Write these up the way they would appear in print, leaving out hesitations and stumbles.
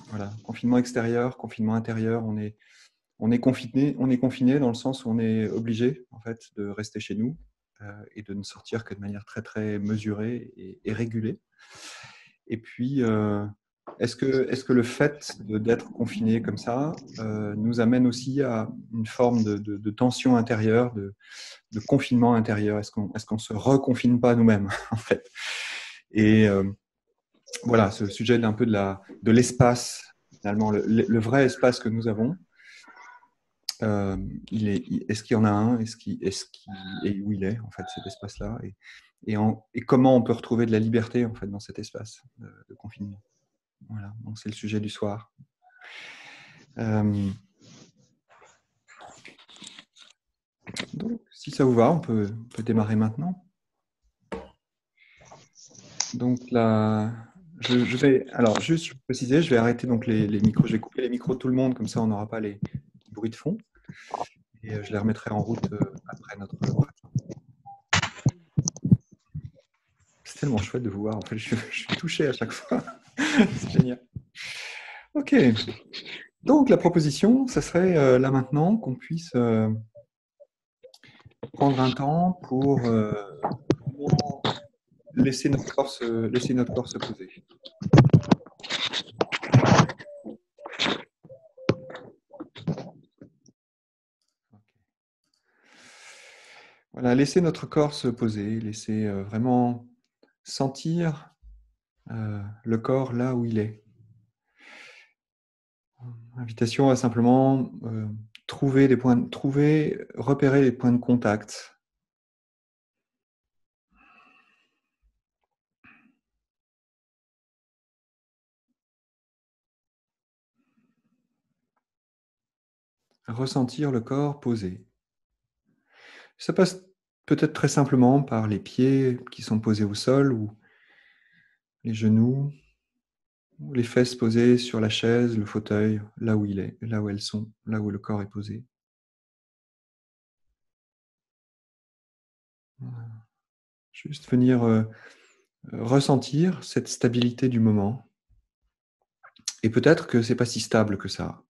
Voilà, confinement extérieur, confinement intérieur, on est confiné dans le sens où on est obligé en fait de rester chez nous et de ne sortir que de manière très très mesurée et régulée. Et puis, est-ce que le fait d'être confiné comme ça nous amène aussi à une forme de tension intérieure, de confinement intérieur? Est-ce qu'on se reconfine pas nous-mêmes en fait? Et voilà, ce sujet d'un peu de l'espace, finalement, le vrai espace que nous avons. Euh, est-ce qu'il y en a un? Et où il est, en fait, cet espace-là? Et comment on peut retrouver de la liberté, en fait, dans cet espace de confinement? Voilà, donc c'est le sujet du soir. Donc, si ça vous va, on peut démarrer maintenant. Donc là, je vais, alors juste je vais préciser, je vais arrêter donc les micros, je vais couper les micros de tout le monde, comme ça on n'aura pas les bruits de fond. Et je les remettrai en route après notre pratique. C'est tellement chouette de vous voir, en fait, je suis touché à chaque fois. C'est génial. Ok, donc la proposition, ça serait là maintenant qu'on puisse prendre un temps pour laisser notre corps se poser. Voilà, laisser notre corps se poser, laisser vraiment sentir le corps là où il est. Invitation à simplement repérer les points de contact. Ressentir le corps posé. Ça passe peut-être très simplement par les pieds qui sont posés au sol ou les genoux, ou les fesses posées sur la chaise, le fauteuil, là où il est, là où elles sont, là où le corps est posé. Juste venir ressentir cette stabilité du moment. Et peut-être que c'est pas si stable que ça.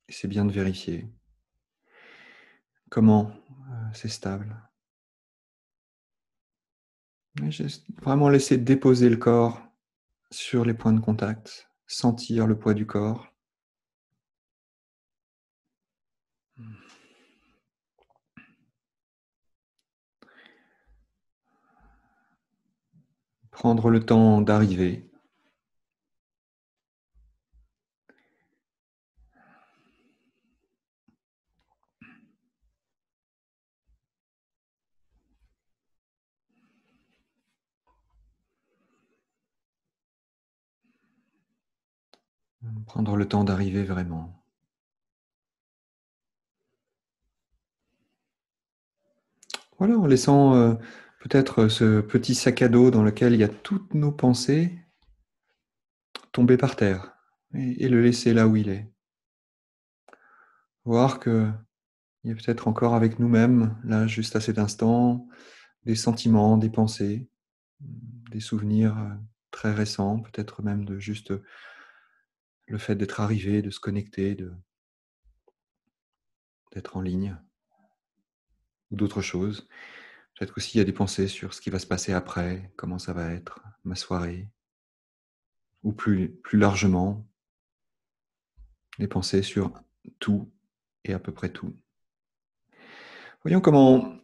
Et c'est bien de vérifier comment c'est stable. Et juste vraiment laisser déposer le corps sur les points de contact, sentir le poids du corps. Prendre le temps d'arriver. Prendre le temps d'arriver vraiment. Voilà, en laissant peut-être ce petit sac à dos dans lequel il y a toutes nos pensées tomber par terre et le laisser là où il est. Voir qu'il y a peut-être encore avec nous-mêmes, là, juste à cet instant, des sentiments, des pensées, des souvenirs très récents, peut-être même de juste le fait d'être arrivé, de se connecter, d'être en ligne, ou d'autres choses. Peut-être aussi il y a des pensées sur ce qui va se passer après, comment ça va être, ma soirée, ou plus largement, des pensées sur tout et à peu près tout. Voyons comment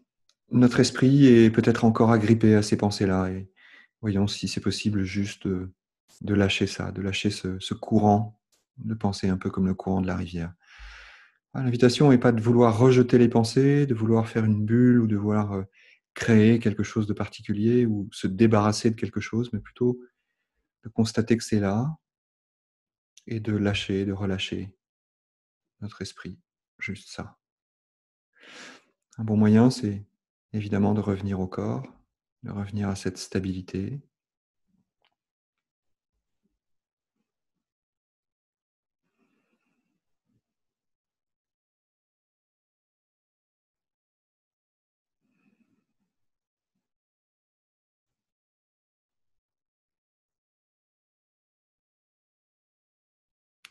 notre esprit est peut-être encore agrippé à ces pensées-là et voyons si c'est possible juste de lâcher ça, de lâcher ce courant de pensée un peu comme le courant de la rivière. L'invitation n'est pas de vouloir rejeter les pensées, de vouloir faire une bulle ou de vouloir créer quelque chose de particulier ou se débarrasser de quelque chose, mais plutôt de constater que c'est là et de lâcher, de relâcher notre esprit. Juste ça. Un bon moyen, c'est évidemment de revenir au corps, de revenir à cette stabilité.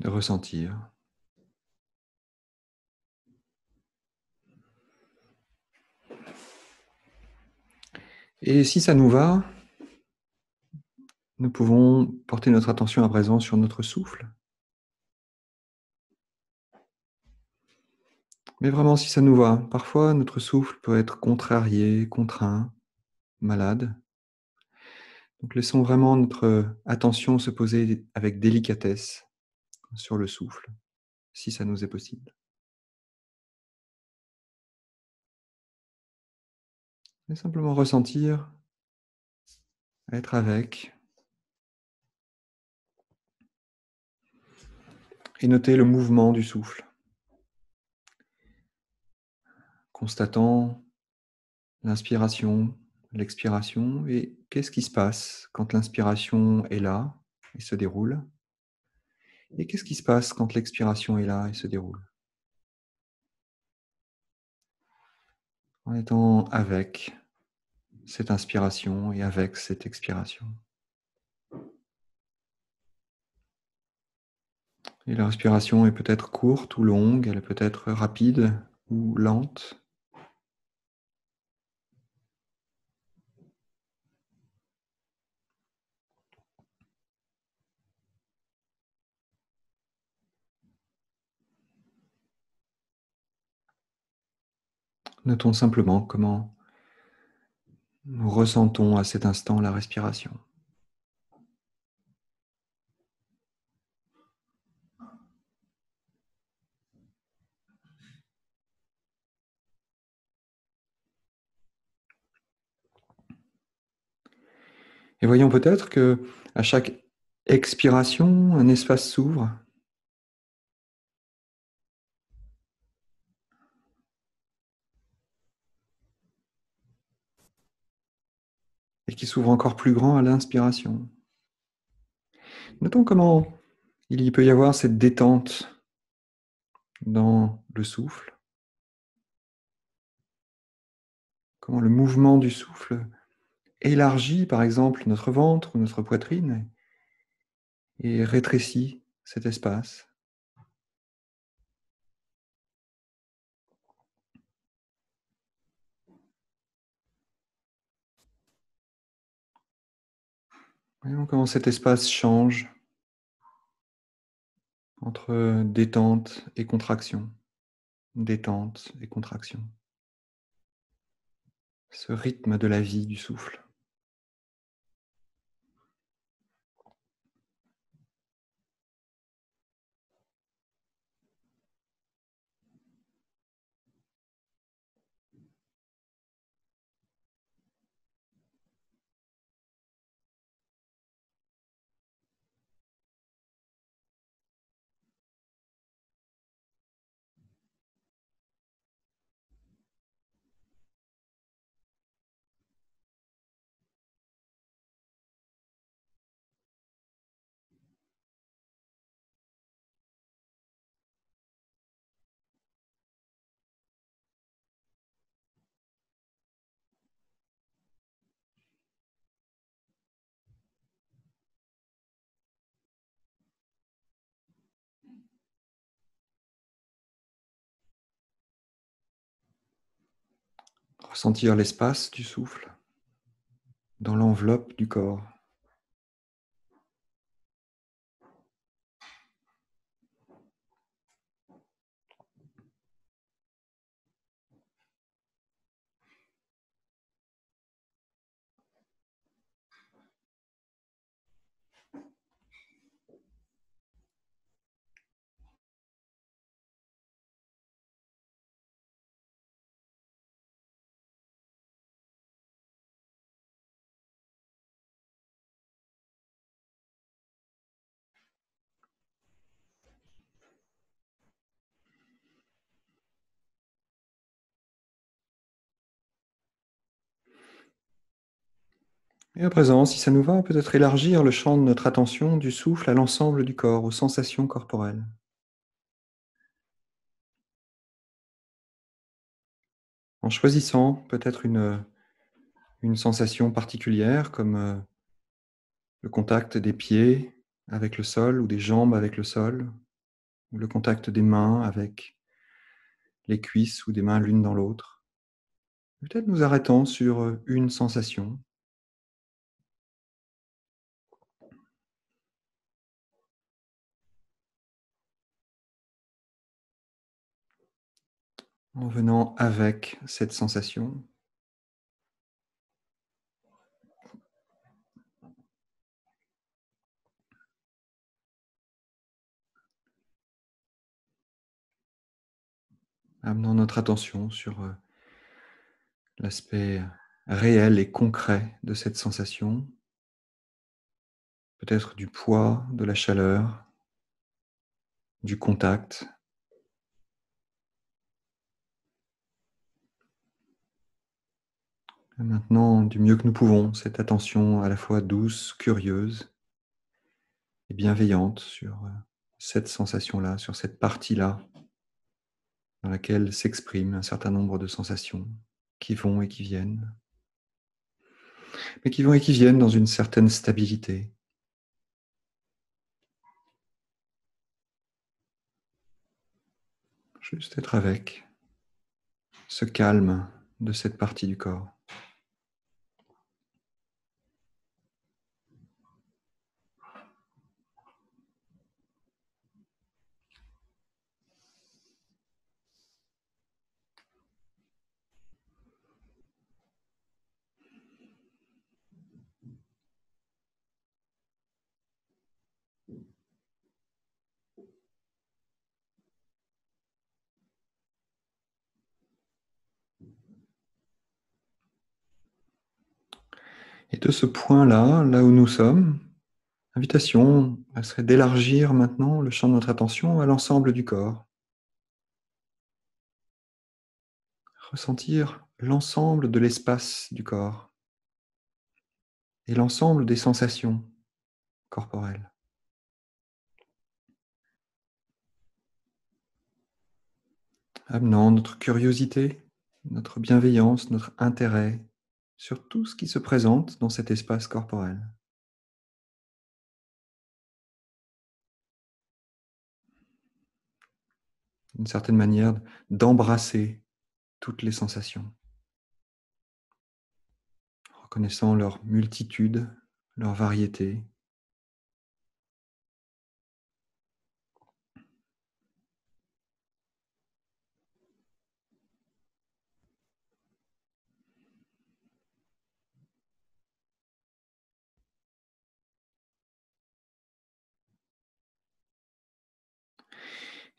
de ressentir. Et si ça nous va, nous pouvons porter notre attention à présent sur notre souffle. Mais vraiment, si ça nous va, parfois notre souffle peut être contrarié, contraint, malade. Donc laissons vraiment notre attention se poser avec délicatesse sur le souffle, si ça nous est possible. Et simplement ressentir, être avec, et noter le mouvement du souffle, constatant l'inspiration, l'expiration, et qu'est-ce qui se passe quand l'inspiration est là et se déroule, et qu'est-ce qui se passe quand l'expiration est là et se déroule, en étant avec cette inspiration et avec cette expiration. Et la respiration est peut-être courte ou longue, elle est peut-être rapide ou lente. Notons simplement comment nous ressentons à cet instant la respiration. Et voyons peut-être que à chaque expiration, un espace s'ouvre et qui s'ouvre encore plus grand à l'inspiration. Notons comment il y peut y avoir cette détente dans le souffle, comment le mouvement du souffle élargit par exemple notre ventre ou notre poitrine et rétrécit cet espace. Voyons comment cet espace change entre détente et contraction, détente et contraction. Ce rythme de la vie du souffle. Ressentir l'espace du souffle dans l'enveloppe du corps. Et à présent, si ça nous va, peut-être élargir le champ de notre attention du souffle à l'ensemble du corps, aux sensations corporelles. En choisissant peut-être une sensation particulière comme le contact des pieds avec le sol ou des jambes avec le sol, ou le contact des mains avec les cuisses ou des mains l'une dans l'autre. Peut-être nous arrêtons sur une sensation, en venant avec cette sensation, amenant notre attention sur l'aspect réel et concret de cette sensation, peut-être du poids, de la chaleur, du contact. Et maintenant, du mieux que nous pouvons, cette attention à la fois douce, curieuse et bienveillante sur cette sensation-là, sur cette partie-là, dans laquelle s'expriment un certain nombre de sensations qui vont et qui viennent, mais qui vont et qui viennent dans une certaine stabilité. Juste être avec ce calme de cette partie du corps. Et de ce point-là, là où nous sommes, l'invitation, elle serait d'élargir maintenant le champ de notre attention à l'ensemble du corps. Ressentir l'ensemble de l'espace du corps et l'ensemble des sensations corporelles. Amenant notre curiosité, notre bienveillance, notre intérêt sur tout ce qui se présente dans cet espace corporel. Une certaine manière d'embrasser toutes les sensations, reconnaissant leur multitude, leur variété.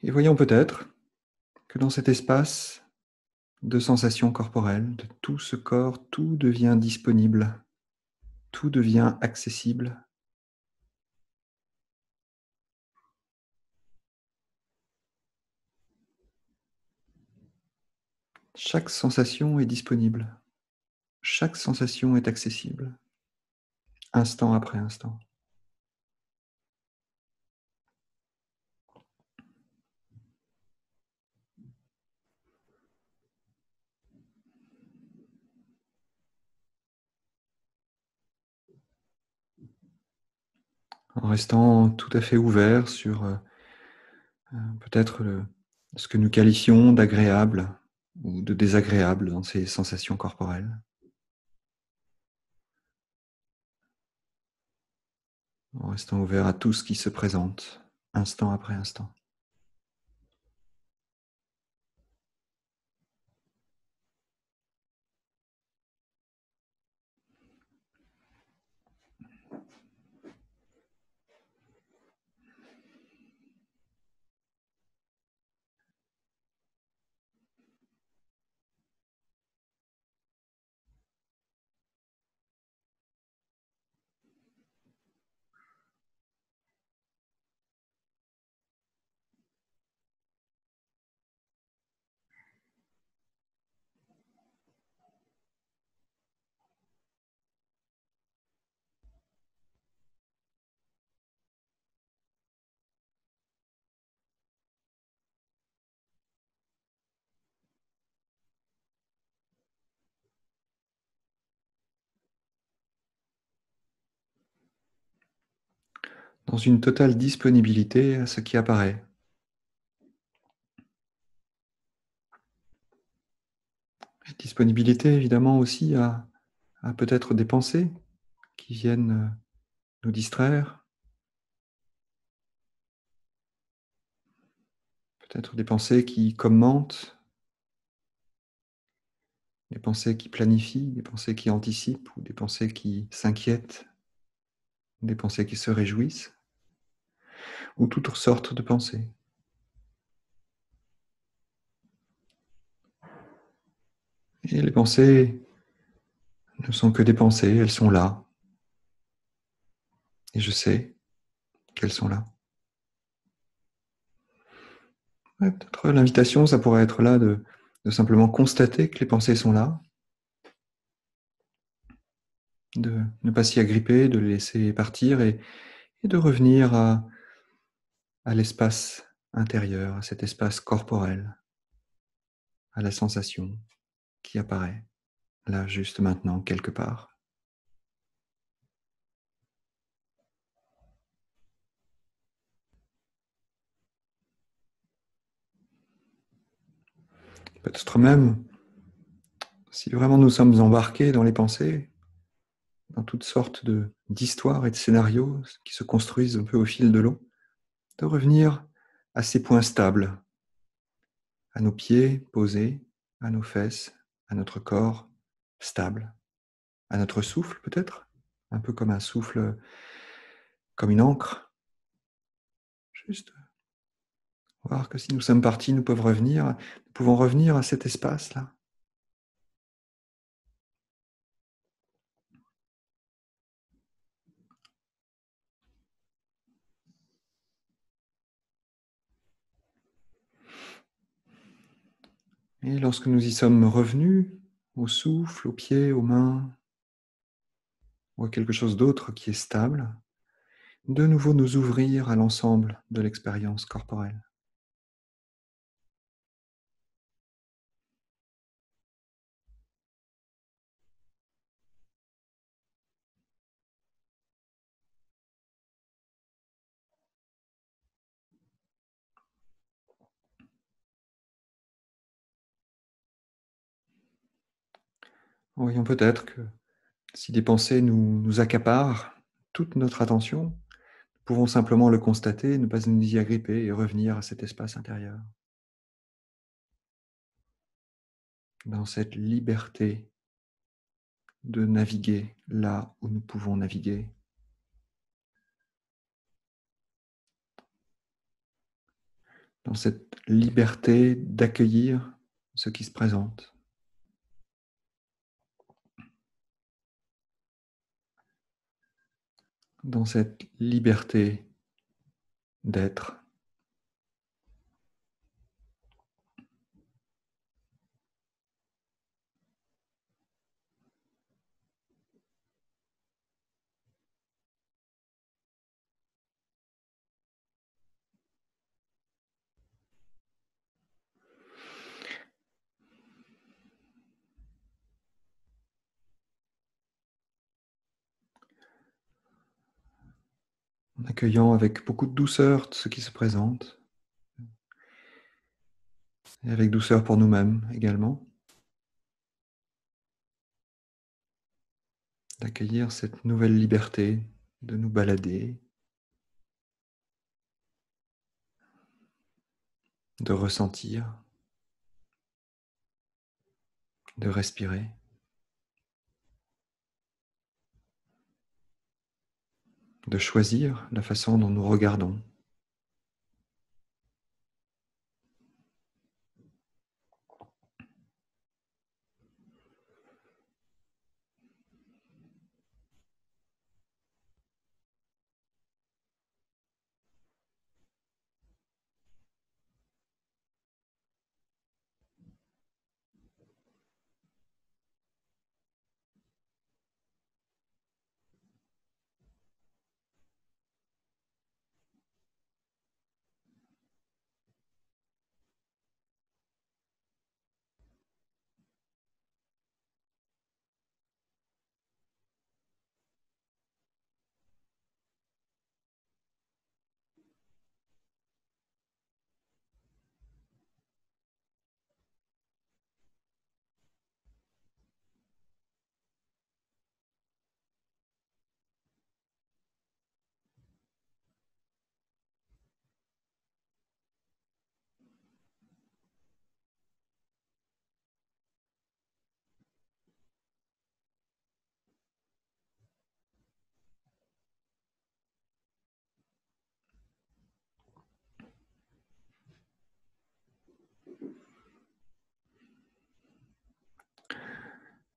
Et voyons peut-être que dans cet espace de sensations corporelles, de tout ce corps, tout devient disponible, tout devient accessible. Chaque sensation est disponible, chaque sensation est accessible, instant après instant. En restant tout à fait ouvert sur peut-être ce que nous qualifions d'agréable ou de désagréable dans ces sensations corporelles, en restant ouvert à tout ce qui se présente, instant après instant. Dans une totale disponibilité à ce qui apparaît, Disponibilité évidemment aussi à peut-être des pensées qui viennent, nous distraire, peut-être des pensées qui commentent, des pensées qui planifient, des pensées qui anticipent ou des pensées qui s'inquiètent, des pensées qui se réjouissent ou toutes sortes de pensées. Et les pensées ne sont que des pensées, elles sont là et je sais qu'elles sont là. Ouais, peut-être l'invitation, ça pourrait être là de simplement constater que les pensées sont là, de ne pas s'y agripper, de les laisser partir et de revenir à l'espace intérieur, à cet espace corporel, à la sensation qui apparaît là, juste maintenant, quelque part. Peut-être même, si vraiment nous sommes embarqués dans les pensées, dans toutes sortes d'histoires et de scénarios qui se construisent un peu au fil de l'eau, de revenir à ces points stables, à nos pieds posés, à nos fesses, à notre corps stable, à notre souffle peut-être, un peu comme un souffle, comme une encre, juste voir que si nous sommes partis, nous pouvons revenir à cet espace-là. Et lorsque nous y sommes revenus, au souffle, aux pieds, aux mains, ou à quelque chose d'autre qui est stable, de nouveau nous ouvrir à l'ensemble de l'expérience corporelle. Voyons peut-être que si des pensées nous accaparent toute notre attention, nous pouvons simplement le constater, ne pas nous y agripper et revenir à cet espace intérieur, dans cette liberté de naviguer là où nous pouvons naviguer, dans cette liberté d'accueillir ce qui se présente, dans cette liberté d'être. En accueillant avec beaucoup de douceur ce qui se présente, et avec douceur pour nous-mêmes également, d'accueillir cette nouvelle liberté de nous balader, de ressentir, de respirer, de choisir la façon dont nous regardons.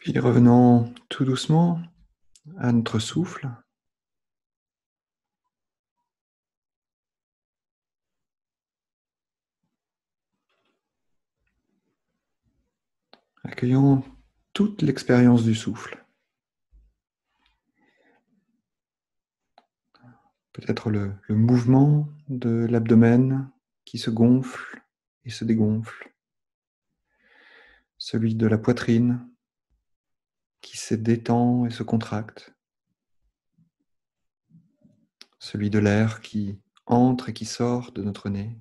Puis revenons tout doucement à notre souffle. Accueillons toute l'expérience du souffle. Peut-être le mouvement de l'abdomen qui se gonfle et se dégonfle. Celui de la poitrine qui se détend et se contracte. Celui de l'air qui entre et qui sort de notre nez.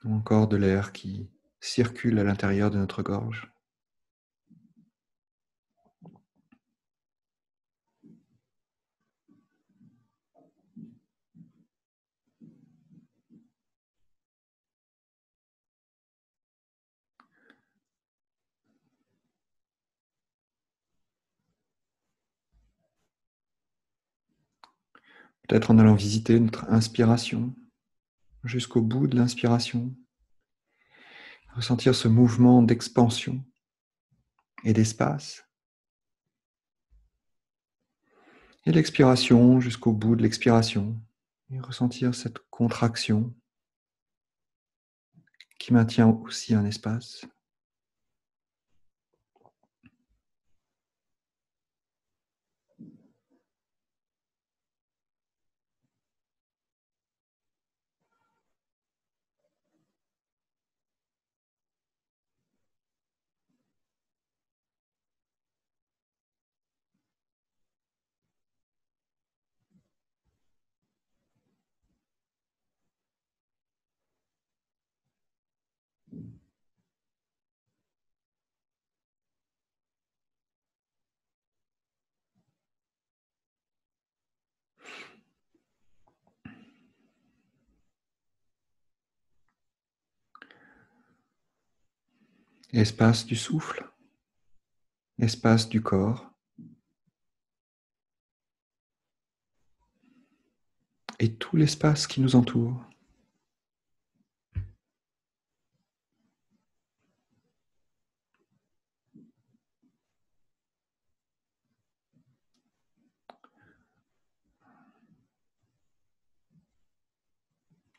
Ou encore de l'air qui circule à l'intérieur de notre gorge. Peut-être en allant visiter notre inspiration jusqu'au bout de l'inspiration. Ressentir ce mouvement d'expansion et d'espace. Et l'expiration jusqu'au bout de l'expiration. Et ressentir cette contraction qui maintient aussi un espace. Espace du souffle, espace du corps et tout l'espace qui nous entoure.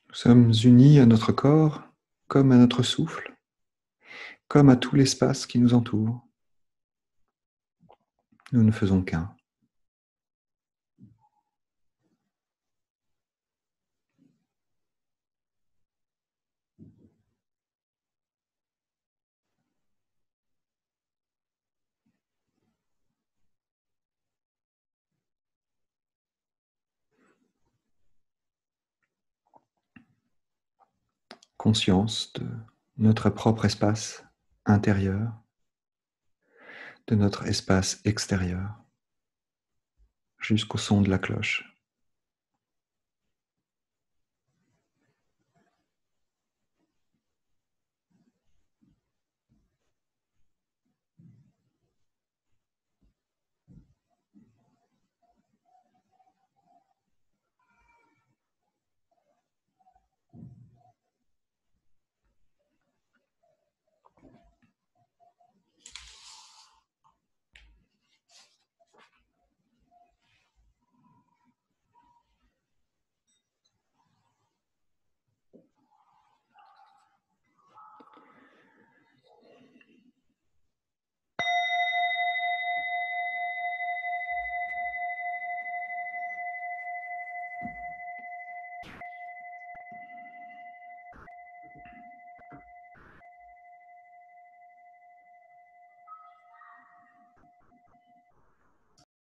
Nous sommes unis à notre corps comme à notre souffle, comme à tout l'espace qui nous entoure. Nous ne faisons qu'un. Conscience de notre propre espace intérieur, de notre espace extérieur, jusqu'au son de la cloche.